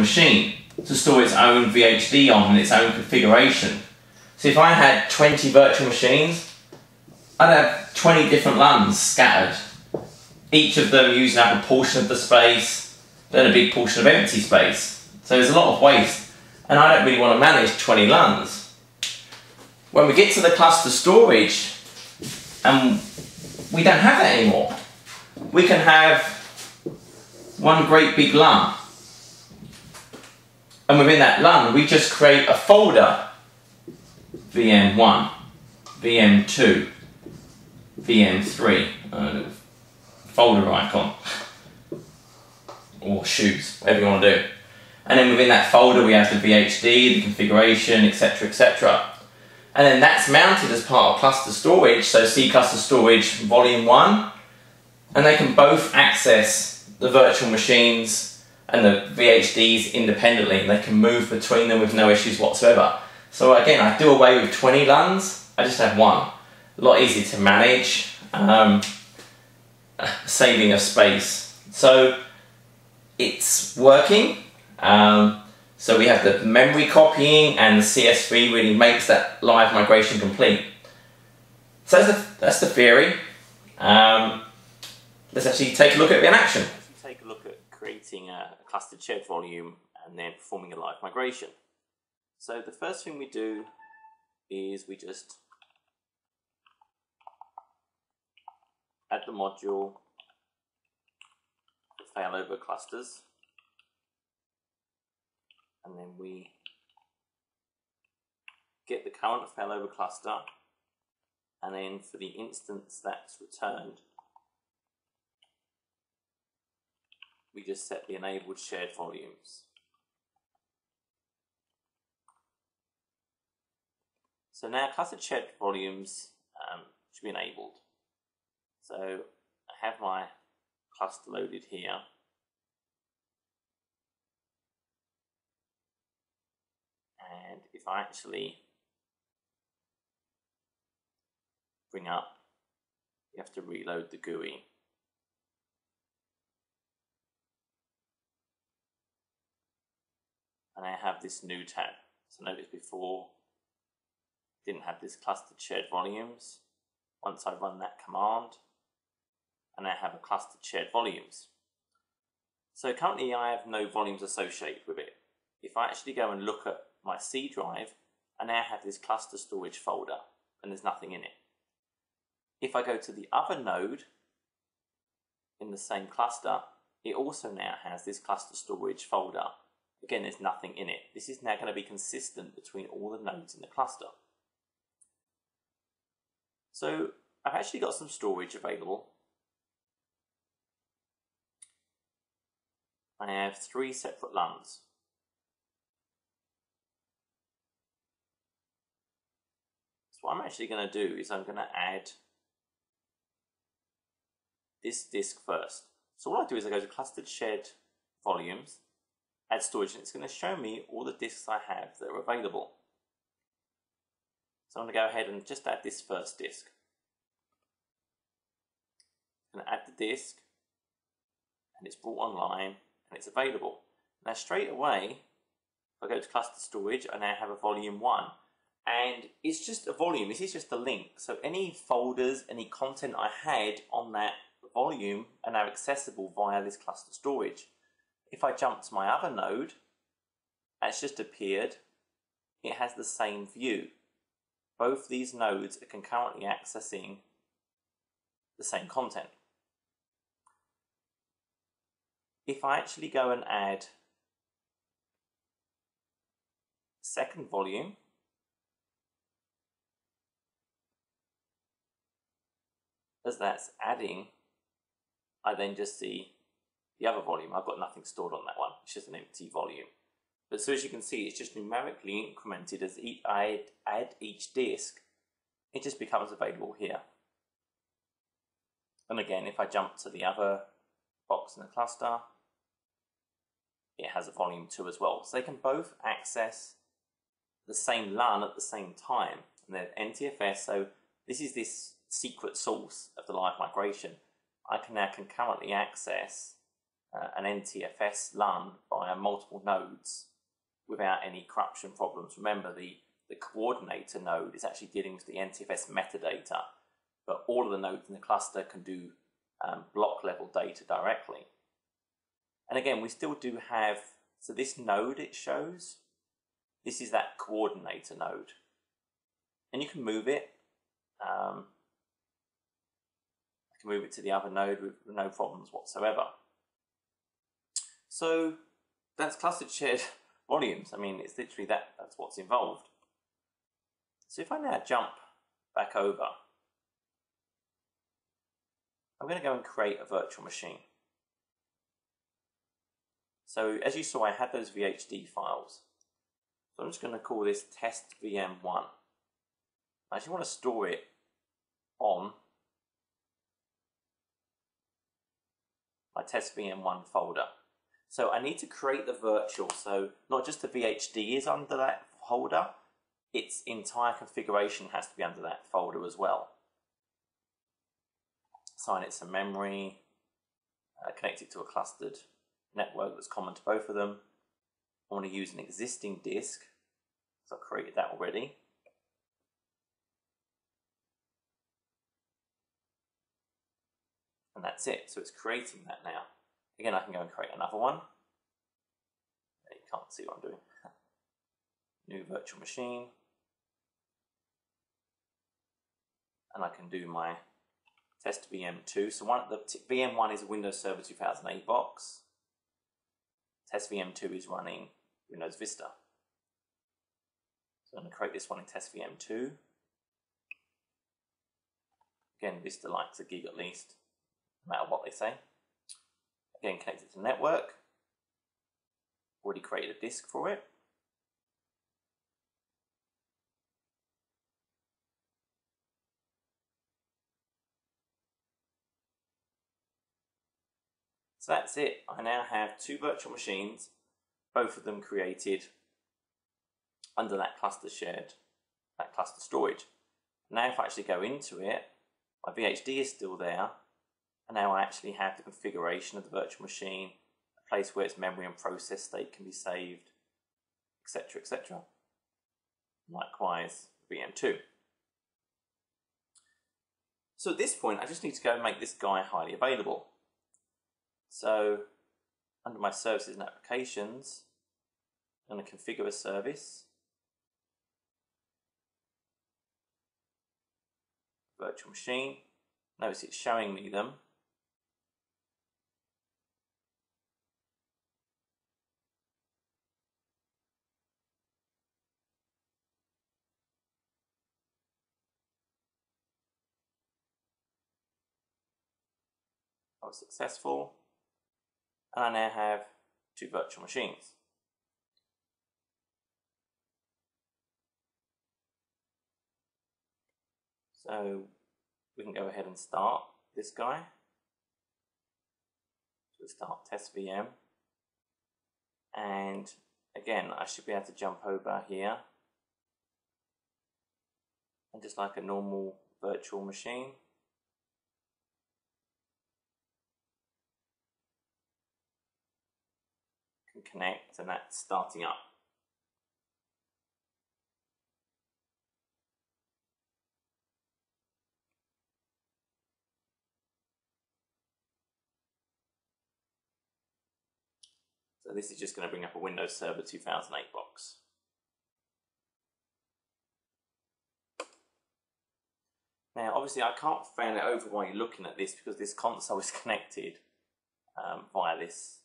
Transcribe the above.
machine to store its own VHD on and its own configuration. So if I had 20 virtual machines, I'd have 20 different LUNs scattered, each of them using up a portion of the space, then a big portion of empty space. So there's a lot of waste, and I don't really want to manage 20 LUNs. When we get to the cluster storage, we don't have that anymore. We can have one great big LUN, and within that LUN we just create a folder: VM1, VM2, VM3, folder icon, or shoes, whatever you want to do. And then within that folder we have the VHD, the configuration, etc, etc. And then that's mounted as part of cluster storage, so C cluster storage volume 1, and they can both access the virtual machines and the VHDs independently. They can move between them with no issues whatsoever. So again, I do away with 20 LUNs, I just have one. A lot easier to manage, saving of space. So it's working. So we have the memory copying, and the CSV really makes that live migration complete. So that's the theory. Let's actually take a look at it in action. Let's take a look at creating a clustered shared volume and then performing a live migration. So the first thing we do is we just add the module for failover clusters, and then we get the current failover cluster, and then for the instance that's returned, we just set the enabled shared volumes. So now clustered shared volumes should be enabled. So I have my cluster loaded here. And if I actually bring up, you have to reload the GUI. And I have this new tab. So notice before I didn't have this clustered shared volumes. Once I run that command, and I have a clustered shared volumes. So currently I have no volumes associated with it. If I actually go and look at my C drive, I now have this cluster storage folder, and there's nothing in it. If I go to the other node in the same cluster, it also now has this cluster storage folder. Again, there's nothing in it. This is now going to be consistent between all the nodes in the cluster. So I've actually got some storage available. I have 3 separate LUNs. So what I'm actually going to do is I'm going to add this disk first. So what I do is I go to clustered shared volumes, add storage, and it's going to show me all the disks I have that are available. So I'm going to go ahead and just add this first disk. I'm going to add the disk, and it's brought online, and it's available. Now straight away, if I go to cluster storage, I now have a volume 1. And it's just a volume, this is just a link. So any folders, any content I had on that volume are now accessible via this cluster storage. If I jump to my other node, it's just appeared, it has the same view. Both these nodes are concurrently accessing the same content. If I actually go and add a second volume, as that's adding, I then just see the other volume. I've got nothing stored on that one, it's just an empty volume. But so as you can see, it's just numerically incremented as I add each disk, it just becomes available here. And again, if I jump to the other box in the cluster, it has a volume 2 as well. So they can both access the same LUN at the same time. And they're NTFS, so this is this secret source of the live migration. I can now concurrently access an NTFS LUN via multiple nodes without any corruption problems. Remember, the coordinator node is actually dealing with the NTFS metadata, but all of the nodes in the cluster can do block level data directly. And again, we still do have, so this node it shows, this is that coordinator node. And you can move it. I can move it to the other node with no problems whatsoever. So that's clustered shared volumes. I mean, it's literally that's what's involved. So if I now jump back over, I'm going to go and create a virtual machine. So as you saw, I had those VHD files. So I'm just going to call this test VM1. I actually want to store it on my test VM1 folder. So I need to create the virtual, so not just the VHD is under that folder, its entire configuration has to be under that folder as well. Assign it some memory, connect it to a clustered network that's common to both of them. I want to use an existing disk, so I've created that already. And that's it, so it's creating that now. Again, I can go and create another one. You can't see what I'm doing. New virtual machine. And I can do my test VM2. So the VM1 is a Windows Server 2008 box. Test VM2 is running Windows Vista. So I'm going to create this one in test VM2. Again, Vista likes a gig at least, no matter what they say. Again, connect it to the network. Already created a disk for it. So that's it. I now have two virtual machines, both of them created under that cluster shared, that cluster storage. Now if I actually go into it, my VHD is still there, and now I actually have the configuration of the virtual machine, a place where its memory and process state can be saved, etc., etc. Likewise, VM2. So at this point, I just need to go and make this guy highly available. So under my services and applications, I'm going to configure a service, virtual machine. Notice it's showing me them. I was successful, and I now have two virtual machines. So we can go ahead and start this guy. So start test VM, and again I should be able to jump over here, and just like a normal virtual machine, can connect, and that's starting up. So this is just going to bring up a Windows Server 2008 box. Now obviously I can't fan it over while you're looking at this because this console is connected via this